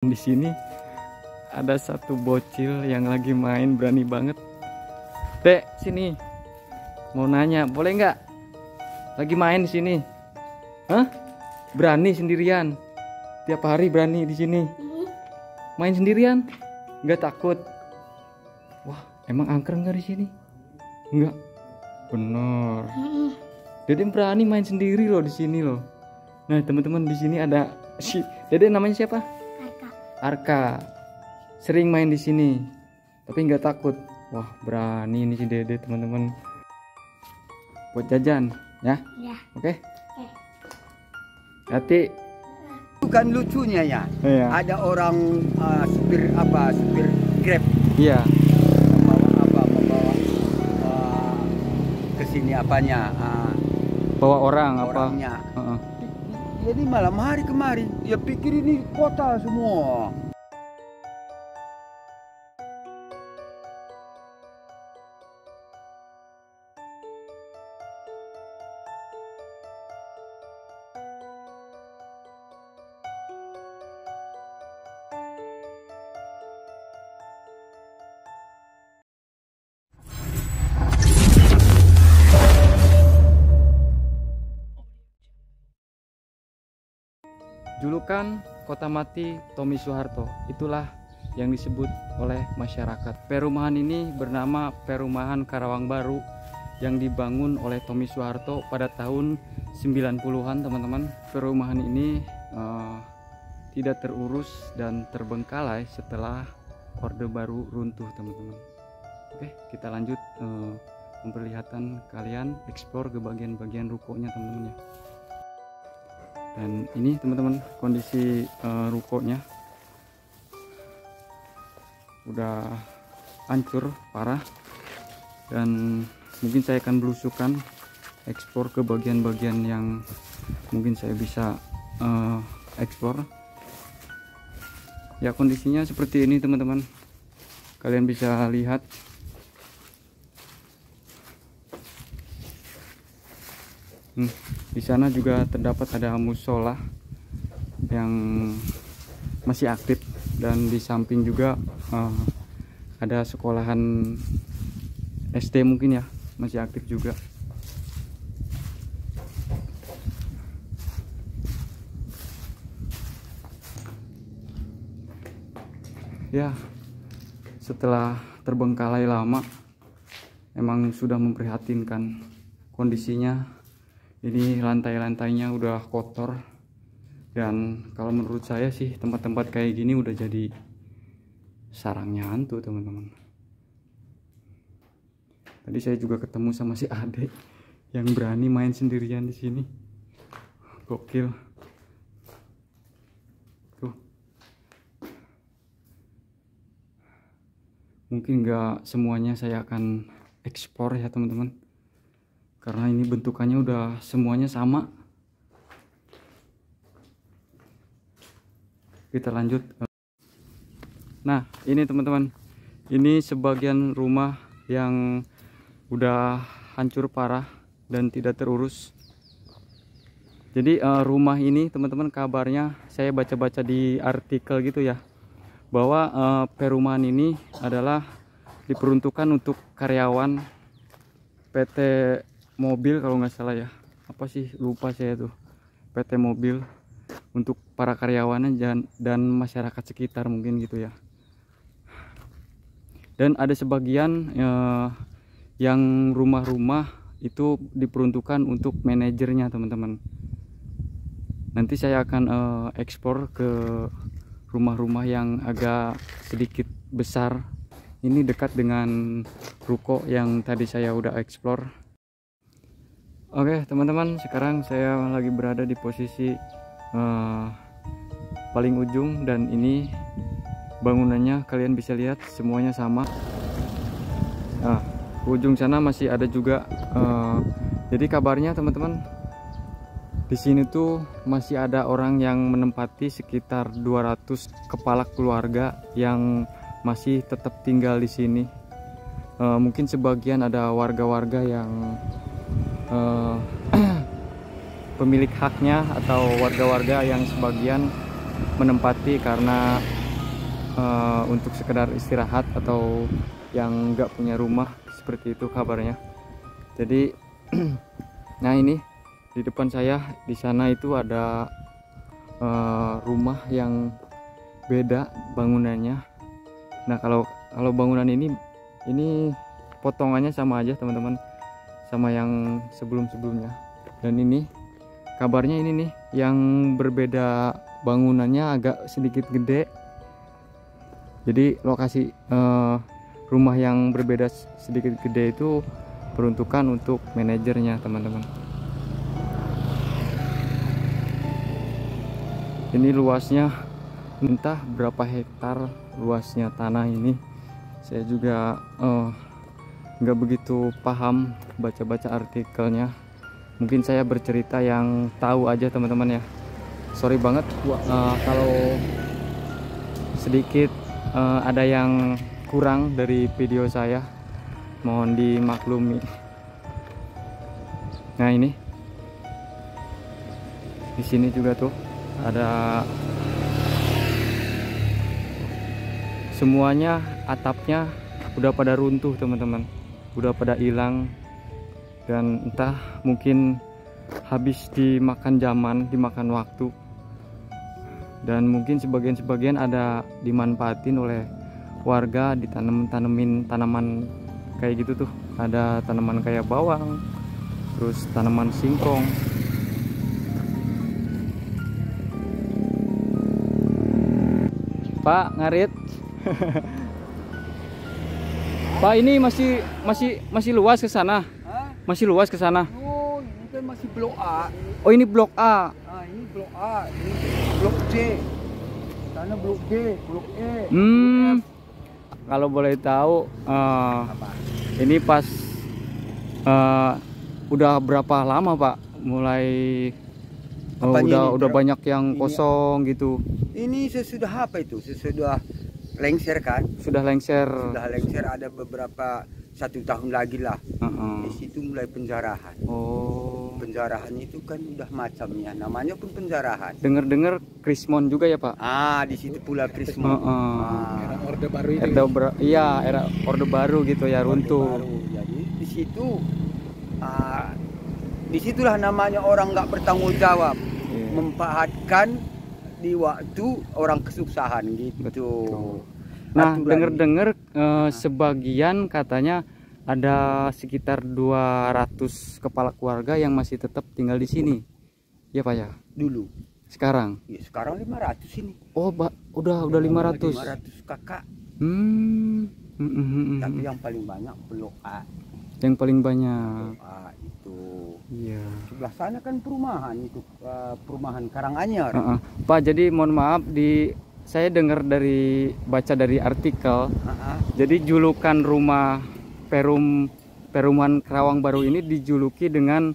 Di sini ada satu bocil yang lagi main berani banget. Dek, sini. Mau nanya, boleh nggak? Lagi main di sini. Hah? Berani sendirian. Tiap hari berani di sini. Main sendirian? Nggak takut? Wah, emang angker nggak di sini? Nggak. Bener. Dede berani main sendiri loh di sini loh. Nah, teman-teman, di sini ada si Dede, namanya siapa? Arka. Sering main di sini, tapi nggak takut. Wah, berani ini si Dede, teman-teman. Buat jajan, ya? Ya. Oke. Hati. Bukan lucunya ya. Iya. Ada orang supir Grab. Iya. Membawa ke sini apanya? Bawa orang Orangnya. apa? Heeh. Jadi malam hari kemarin dia pikir ini kota semua. Julukan Kota Mati Tommy Soeharto, itulah yang disebut oleh masyarakat. Perumahan ini bernama Perumahan Karawang Baru yang dibangun oleh Tommy Soeharto pada tahun 90-an, teman-teman. Perumahan ini tidak terurus dan terbengkalai setelah Orde Baru runtuh, teman-teman. Oke, kita lanjut memperlihatkan kalian explore ke bagian-bagian rukonya, teman-teman ya. Dan ini teman-teman kondisi rukonya udah hancur parah, dan mungkin saya akan belusukan ekspor ke bagian-bagian yang mungkin saya bisa ekspor. Ya, kondisinya seperti ini teman-teman, kalian bisa lihat. Di sana juga terdapat ada musola yang masih aktif, dan di samping juga ada sekolahan SD mungkin ya, masih aktif juga. Ya, setelah terbengkalai lama, emang sudah memprihatinkan kondisinya. Ini lantai-lantainya udah kotor, dan kalau menurut saya sih tempat-tempat kayak gini udah jadi sarangnya hantu, teman-teman. Tadi saya juga ketemu sama si Ade yang berani main sendirian di sini. Gokil. Tuh. Mungkin nggak semuanya saya akan ekspor ya, teman-teman, karena ini bentukannya udah semuanya sama. Kita lanjut. Nah, ini teman-teman, ini sebagian rumah yang udah hancur parah dan tidak terurus. Jadi rumah ini teman-teman, kabarnya saya baca-baca di artikel gitu ya, bahwa perumahan ini adalah diperuntukkan untuk karyawan PT Mobil, kalau nggak salah ya, apa sih, lupa saya tuh, PT Mobil, untuk para karyawannya dan masyarakat sekitar mungkin gitu ya. Dan ada sebagian yang rumah-rumah itu diperuntukkan untuk manajernya, teman-teman. Nanti saya akan ekspor ke rumah-rumah yang agak sedikit besar. Ini dekat dengan ruko yang tadi saya udah eksplor. Oke teman-teman, sekarang saya lagi berada di posisi paling ujung, dan ini bangunannya kalian bisa lihat semuanya sama. Nah, ujung sana masih ada juga. Jadi kabarnya teman-teman, di sini tuh masih ada orang yang menempati sekitar 200 kepala keluarga yang masih tetap tinggal di sini. Mungkin sebagian ada warga-warga yang pemilik haknya, atau warga-warga yang sebagian menempati karena untuk sekedar istirahat atau yang nggak punya rumah, seperti itu kabarnya. Jadi nah ini di depan saya di sana itu ada rumah yang beda bangunannya. Nah kalau bangunan ini potongannya sama aja teman-teman, sama yang sebelumnya. Dan ini kabarnya ini nih yang berbeda bangunannya agak sedikit gede. Jadi lokasi rumah yang berbeda sedikit gede itu peruntukan untuk manajernya teman-teman. Ini luasnya entah berapa hektar luasnya tanah ini. Saya juga nggak begitu paham baca-baca artikelnya. Mungkin saya bercerita yang tahu aja teman-teman ya. Sorry banget kalau sedikit ada yang kurang dari video saya, mohon dimaklumi. Nah ini di sini juga tuh ada, semuanya atapnya udah pada runtuh teman-teman, udah pada hilang. Dan entah mungkin habis dimakan zaman, dimakan waktu, dan mungkin sebagian ada dimanfaatin oleh warga, tanemin tanaman kayak gitu tuh. Ada tanaman kayak bawang, terus tanaman singkong. Pak ngarit. Pak ini masih luas ke sana. Hah? Masih luas ke sana. Oh, ini kan masih blok A. Oh ini blok A. Ini blok A, ini blok C. Sana blok B, blok E. Kalau boleh tahu, Apa? ini pas udah berapa lama Pak mulai udah banyak yang kosong gitu? Ini sesudah apa itu? Sesudah lengser kan? Sudah lengser. Sudah lengser, ada beberapa 1 tahun lagi lah. Di situ mulai penjarahan. Oh. Penjarahan itu kan udah macamnya, namanya pun penjarahan. Dengar Krismon juga ya Pak? Di situ pula Krismon. Era Orde Baru itu. Iya, era Orde Baru gitu ya, runtuh. Jadi di situ, disitulah namanya orang nggak bertanggung jawab, memanfaatkan di waktu orang kesusahan gitu. Betul. Nah, dengar sebagian katanya ada sekitar 200 kepala keluarga yang masih tetap tinggal di sini. Ya Pak ya? Dulu. Sekarang? Ya, sekarang 500 ini. Oh, udah 500. 500 kakak. Tapi yang paling banyak blok A. Yang paling banyak. Blok A itu. Iya. Sebelah sana kan perumahan itu, perumahan Karanganyar. Pak, jadi mohon maaf, saya dengar baca dari artikel. Jadi julukan rumah perumahan Kerawang Baru ini dijuluki dengan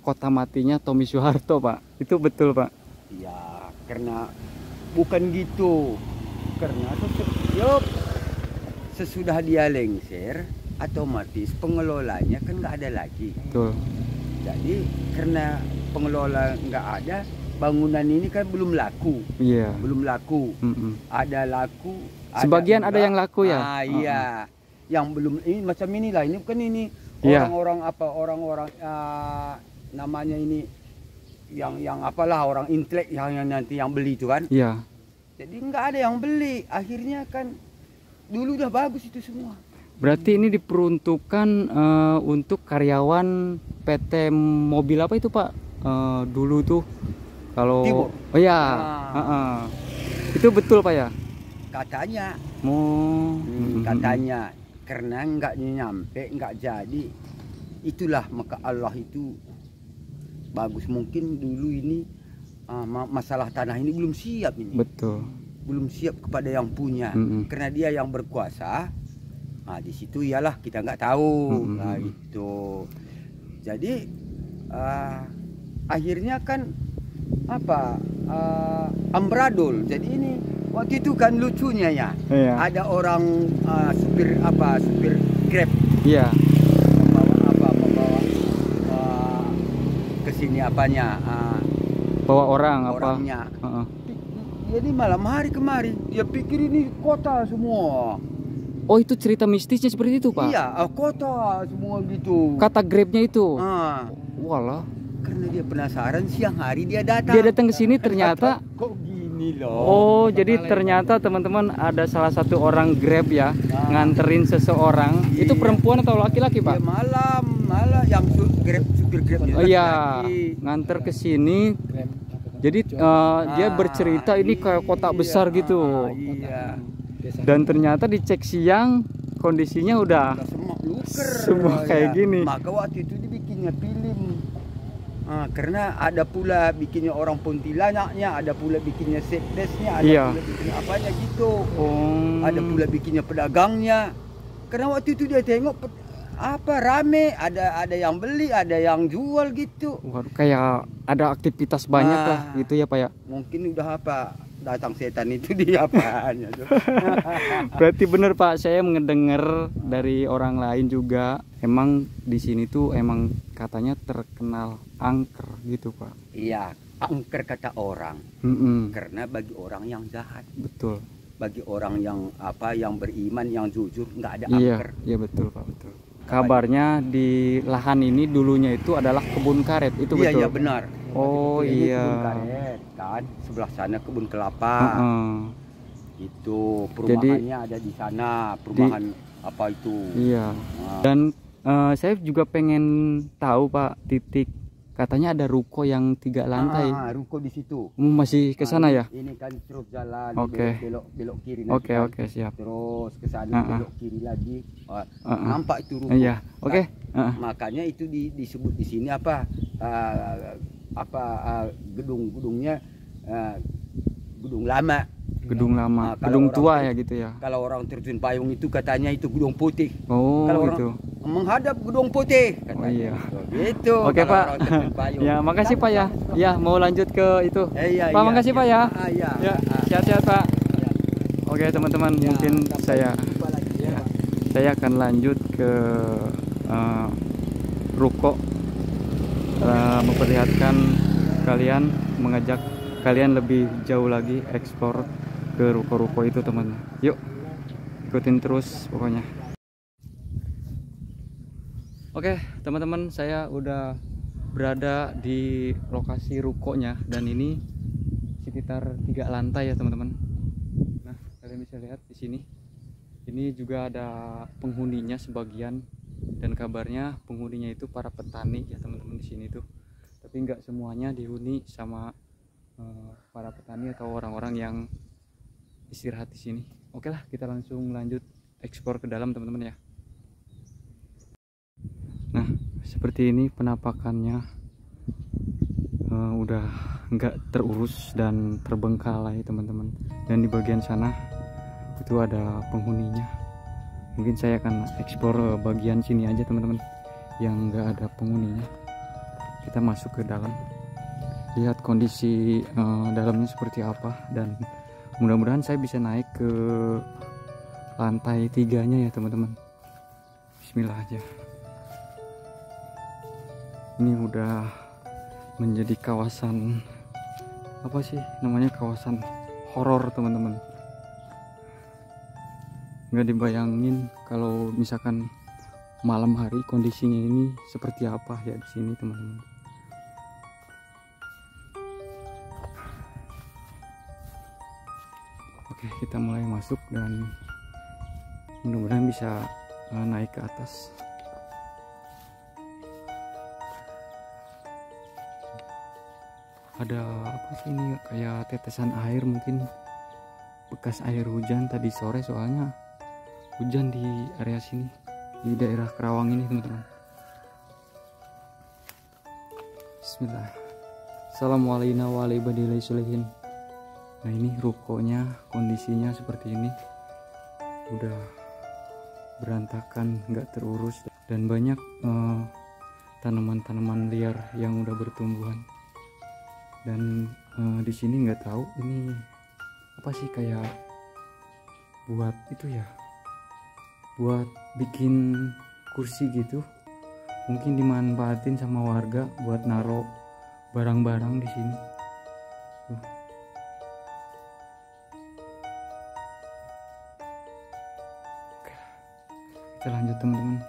kota matinya Tommy Soeharto, Pak. Itu betul, Pak? Ya, karena bukan gitu. Karena sesudah dia lengser, otomatis pengelolanya kan nggak ada lagi. Betul. Jadi karena pengelola nggak ada, bangunan ini kan belum laku. Iya. Belum laku. Ada laku. Sebagian ada yang laku ya. Iya. Yang belum ini macam inilah. Ini kan ini orang-orang namanya ini yang apalah orang intelek yang nanti yang beli itu kan. Iya. Jadi nggak ada yang beli. Akhirnya kan dulu udah bagus itu semua. Berarti ini diperuntukkan untuk karyawan PT mobil apa itu Pak? Dulu tuh kalau Timur. Oh iya. Itu betul Pak ya? Katanya. Katanya karena nggak nyampe, nggak jadi. Itulah maka Allah itu bagus. Mungkin dulu ini masalah tanah ini belum siap ini. Betul. Belum siap kepada yang punya. Karena dia yang berkuasa. Di situ ialah kita nggak tahu. Nah itu. Jadi akhirnya kan amburadul. Jadi ini waktu itu kan lucunya ya. Iya. Ada orang supir Grab. Iya. Membawa ke sini apanya? Bawa orang orangnya. apa? Jadi malam hari kemari dia pikir ini kota semua. Oh, itu cerita mistisnya seperti itu, Pak? Iya, kota semua gitu. Kata Grabnya itu? Ah, Walah. karena dia penasaran, siang hari dia datang. Dia datang ke sini ternyata. Kok gini loh. Oh, jadi ternyata teman-teman ada salah satu orang Grab ya, nganterin seseorang. Iya. Itu perempuan atau laki-laki, Dia Pak? malam yang supir Grabnya. Oh iya, laki-laki. nganter ke sini. Jadi dia bercerita ini kayak kota besar gitu. Iya. Dan ternyata dicek siang kondisinya udah Semua luker. semua kayak gini. Maka waktu itu dibikinnya film. Karena ada pula bikinnya orang Pontianaknya, ada pula bikinnya setdesknya, ada Iya. pula bikinnya apanya gitu. Oh. Ada pula bikinnya pedagangnya. Karena waktu itu dia tengok rame, ada yang beli, ada yang jual gitu. Waduh, kayak ada aktivitas banyak lah gitu ya, Pak ya. Mungkin udah datang setan itu dia apanya tuh. Berarti bener, Pak, saya mendengar dari orang lain juga. Emang di sini tuh emang katanya terkenal angker gitu, Pak. Iya, angker kata orang. Karena bagi orang yang jahat, Betul. bagi orang yang yang beriman, yang jujur, nggak ada Iya, angker. iya betul, Pak, betul. Kabarnya di lahan ini dulunya itu adalah kebun karet, itu Iya, betul? iya benar. Oh Ini iya. kebun karet kan, sebelah sana kebun kelapa. Itu perumahannya ada di sana, perumahan apa itu? Iya. Dan saya juga pengen tahu, Pak, titik katanya ada ruko yang 3 lantai. Ruko di situ. Masih ke sana ya? Ini kan terus jalan, Oke. belok kiri nanti Oke, kan. oke, siap. Terus ke sana belok kiri lagi. Nampak itu ruko. Iya, oke. Makanya itu disebut di sini gedung-gedungnya gedung lama. Gedung lama, Kalau gedung orang tua ya gitu ya. Kalau orang terjun payung itu katanya itu gedung putih. Oh, Kalau gitu. orang menghadap gedung putih katanya. Oh iya. Gitu. Oke, kalau Pak. orang terjun payung. Ya, makasih, Pak ya. Ya, mau lanjut ke itu. Iya, Pak, iya, makasih, iya. Pak ya. Iya. Ya, sehat-sehat, Pak. Oke, teman-teman, mungkin saya Jumpa lagi ya, Pak. saya akan lanjut ke ruko, memperlihatkan kalian, mengajak kalian lebih jauh lagi eksplor ke ruko-ruko itu, teman. Yuk, ikutin terus pokoknya. Oke, teman-teman, saya udah berada di lokasi rukonya dan ini sekitar 3 lantai ya, teman-teman. Nah, kalian bisa lihat di sini. Ini juga ada penghuninya sebagian, dan kabarnya penghuninya itu para petani ya, teman-teman, di sini tuh. Tapi nggak semuanya dihuni sama para petani atau orang-orang yang istirahat di sini. Oke lah, kita langsung lanjut eksplor ke dalam, teman-teman ya. Nah, seperti ini penampakannya. Udah nggak terurus dan terbengkalai, teman-teman. Dan di bagian sana itu ada penghuninya. Mungkin saya akan eksplor bagian sini aja, teman-teman, yang nggak ada penghuninya. Kita masuk ke dalam, lihat kondisi dalamnya seperti apa, dan mudah-mudahan saya bisa naik ke lantai 3-nya ya, teman-teman. Bismillah aja. Ini udah menjadi kawasan apa sih namanya, kawasan horor, teman-teman. Nggak dibayangin kalau misalkan malam hari kondisinya ini seperti apa ya di sini, teman-teman. Oke, kita mulai masuk dan mudah-mudahan bisa naik ke atas. Ada apa sih ini, kayak tetesan air, mungkin bekas air hujan tadi sore, soalnya hujan di area sini, di daerah Kerawang ini, teman-teman. Bismillah. Assalamualaikum warahmatullahi wabarakatuh. Nah, ini rukonya, kondisinya seperti ini, udah berantakan, nggak terurus, dan banyak tanaman-tanaman liar yang udah bertumbuhan. Dan di sini nggak tahu ini apa sih, kayak buat itu ya, buat bikin kursi gitu, mungkin dimanfaatin sama warga buat naruh barang-barang di sini. Kita lanjut teman-teman.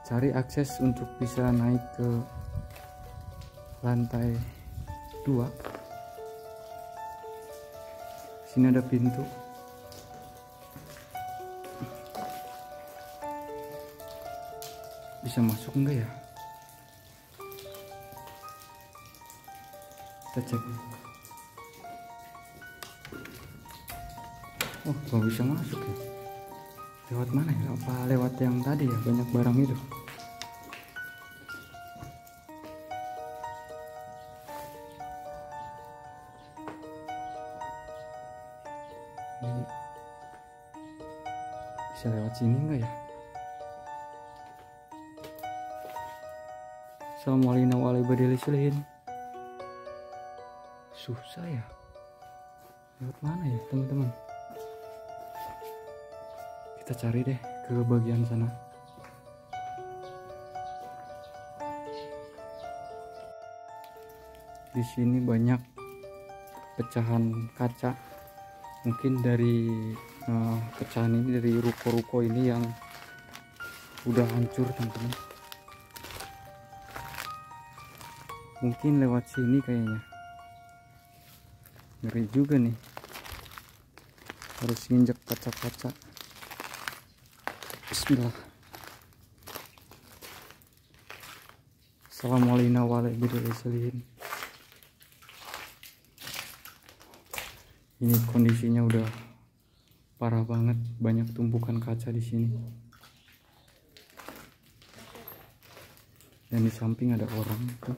Cari akses untuk bisa naik ke lantai 2. Sini ada pintu. Bisa masuk enggak ya? Kita cek. Oh, nggak bisa masuk ya. Lewat mana ya? Apa lewat yang tadi ya? Banyak barang itu. Ini bisa lewat sini enggak ya? Assalamualaikum warahmatullahi wabarakatuh. Susah ya. Lewat mana ya teman-teman? Kita cari deh ke bagian sana. Di sini banyak pecahan kaca. Mungkin dari pecahan ini dari ruko-ruko ini yang udah hancur teman-teman. Mungkin lewat sini kayaknya. Ngeri juga nih. Harus nginjek kaca-kaca. Bismillah. Assalamualaikum warahmatullahi wabarakatuh. Ini kondisinya udah parah banget, banyak tumpukan kaca di sini. Dan di samping ada orang tuh.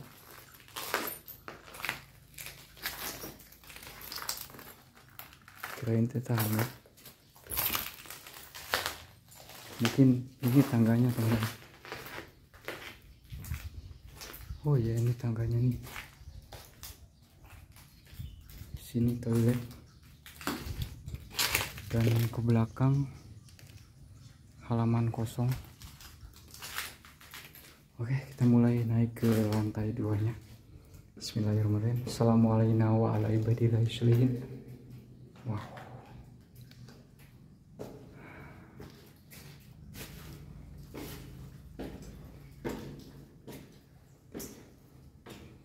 Kirain tetangga. Mungkin ini tangganya teman-teman. Oh ya, ini tangganya nih. Sini toilet. Dan ke belakang halaman kosong. Oke, kita mulai naik ke lantai 2-nya. Bismillahirrahmanirrahim. Assalamualaikum warahmatullahi wabarakatuh. Wow.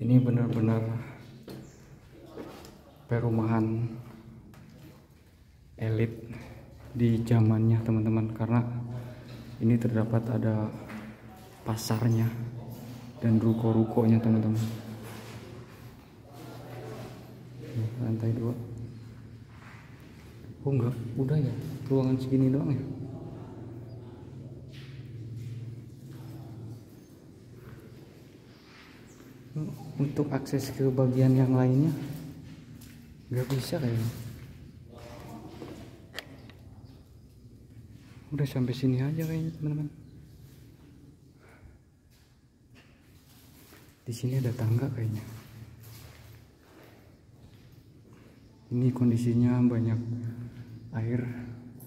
Ini benar-benar perumahan elit di zamannya teman-teman, karena ini terdapat ada pasarnya dan ruko-rukonya teman-teman. Lantai 2. Oh enggak, udah ya, ruangan segini doang ya. Untuk akses ke bagian yang lainnya nggak bisa kayaknya. Udah sampai sini aja kayaknya teman-teman. Di sini ada tangga kayaknya. Ini kondisinya banyak air,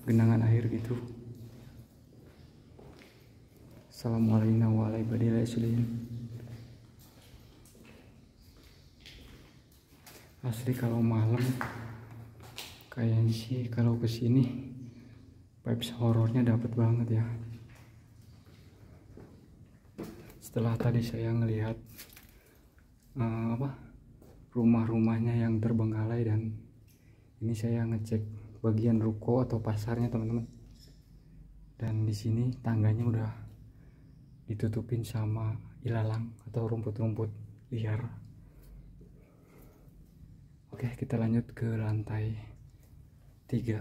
genangan air gitu. Assalamualaikum warahmatullahi wabarakatuh. Asli kalau malam kayaknya sih kalau kesini vibes horornya dapat banget ya. Setelah tadi saya ngelihat rumah-rumahnya yang terbengkalai, dan ini saya ngecek bagian ruko atau pasarnya teman-teman. Dan di sini tangganya udah ditutupin sama ilalang atau rumput-rumput liar. Oke, kita lanjut ke lantai 3.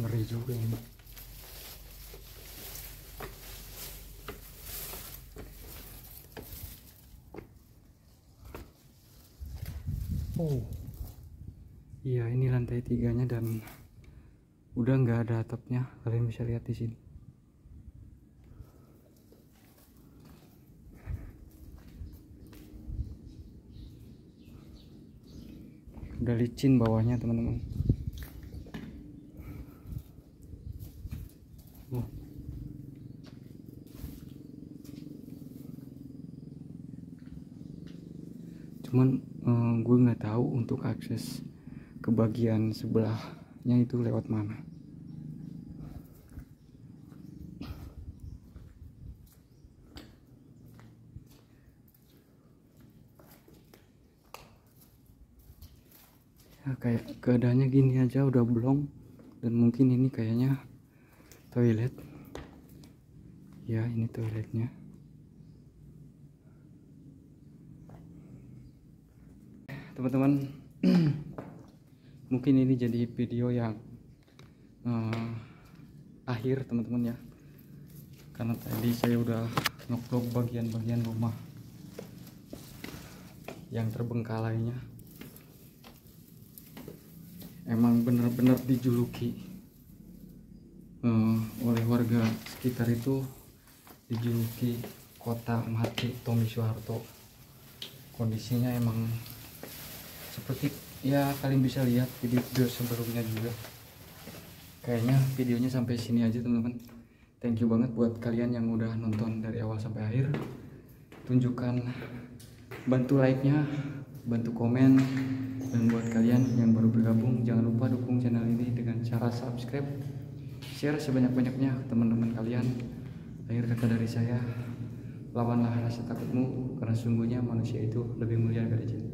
Ngeri juga ini. Oh iya, ini lantai 3-nya dan udah nggak ada atapnya, kalian bisa lihat di sini. Udah licin bawahnya teman-teman. cuman gue nggak tahu untuk akses ke bagian sebelahnya itu lewat mana. Ya kayak keadaannya gini aja udah blong, dan mungkin ini kayaknya toilet. Ya ini toiletnya. Teman-teman, mungkin ini jadi video yang akhir teman-teman ya, karena tadi saya udah ngevlog bagian-bagian rumah yang terbengkalainya. Emang bener-bener dijuluki oleh warga sekitar itu, dijuluki kota mati Tommy Soeharto. Kondisinya emang seperti ya kalian bisa lihat video sebelumnya juga. Kayaknya videonya sampai sini aja teman-teman. Thank you banget buat kalian yang udah nonton dari awal sampai akhir. Tunjukkan, bantu like-nya, bantu komen, dan buat kalian yang baru bergabung jangan lupa dukung channel ini dengan cara subscribe, share sebanyak-banyaknya ke teman-teman kalian. Akhir kata dari saya, lawanlah rasa takutmu karena sungguhnya manusia itu lebih mulia dari jin.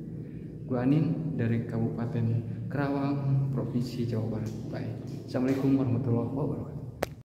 Gue Anin dari Kabupaten Kerawang, Provinsi Jawa Barat. Bye. Assalamualaikum warahmatullahi wabarakatuh.